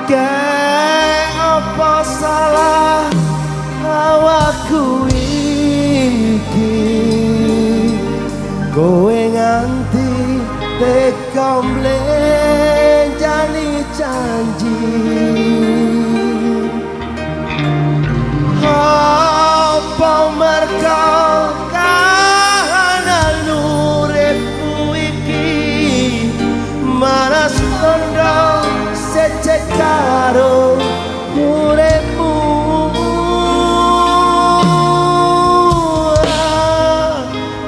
Kayak apa salah awakku iki, kowe nganti teka mlenjani janji. Apa merga kahanan uripku iki maras tondo secek karo uripmu.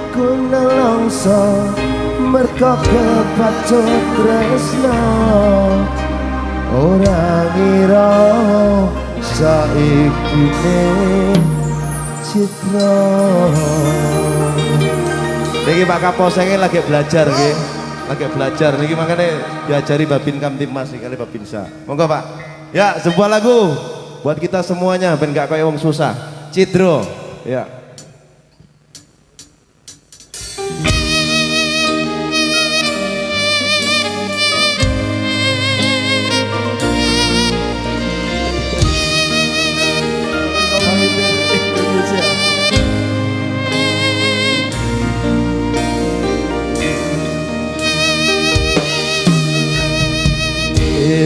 Aku nelongso merga kepacut tresno, ora ngira saiki citra. Niki Pak Kapolsek lagi belajar nggih. Lagi belajar niki makanya diajari Babin Kamtibmas kali Babinsa. Monggo Pak. Ya, sebuah lagu buat kita semuanya ben gak kaya wong susah. Cidro. Ya.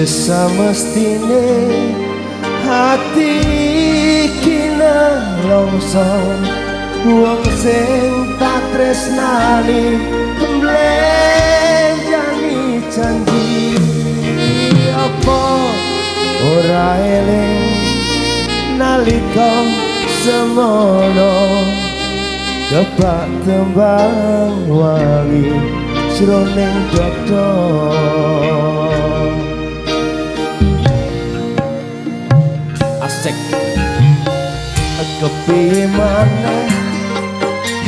Semestine hati kina longso wong sing tak tresnani mlenjani janji. Apa ora eling nalika semono kebak tembang wangi jroning dada. Asik kepiye maneh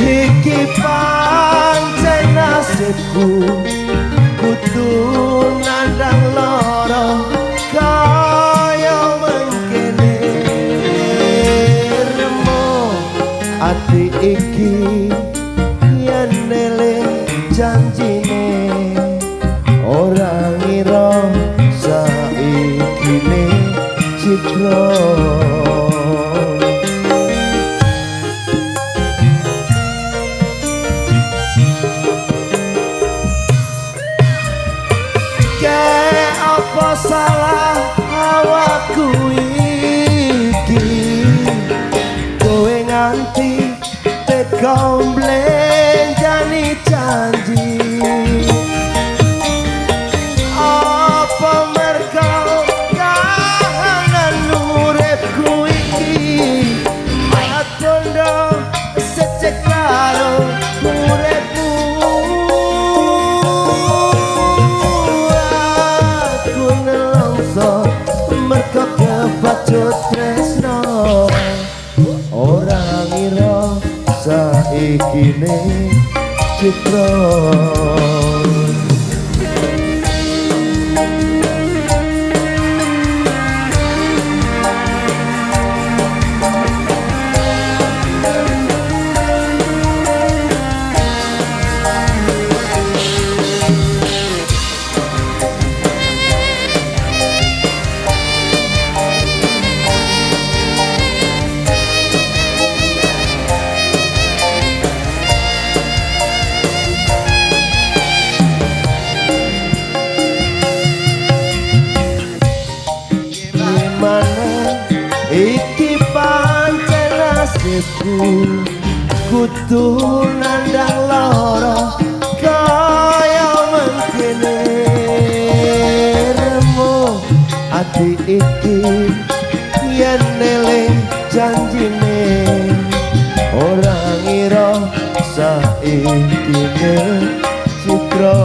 iki pancen nasibku, kudu nandang lara kaya mengkene. Remo ati iki yen eling janjine, ora ngira saikine citra. Kayak apa salah awakku iki, kowe nganti teka mlenjani janji. Apa merga kahanan uripku iki matondo secek karo uripmu. Aku nelongso merga kepacut tresno, ora ngira saikine citra. Iki pancen nasibku, kudu nandang lara kaya mengkene. Remo ati iki yen eling janjine, ora ngira saikine citra.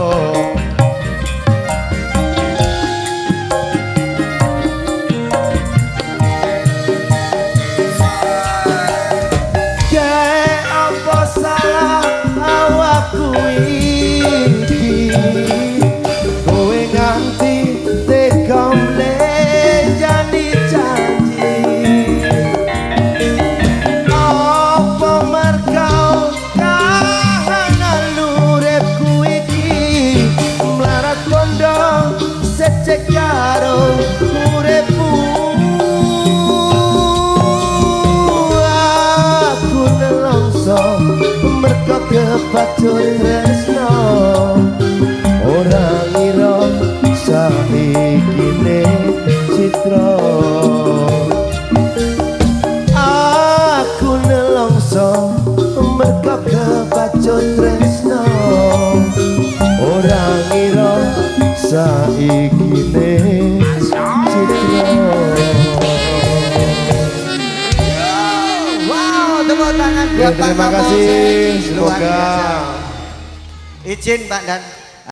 Aku iki kowe nganti teka mlenjani janji. Apa merga kahanan uripku iki nelongso mergo kepacut tresno ora ngira saikine citra aku nelongso mergo kepacut tresno ora ngira saikine citra. Tepuk tangan buat Pak terima kasih, semoga izin Pak dan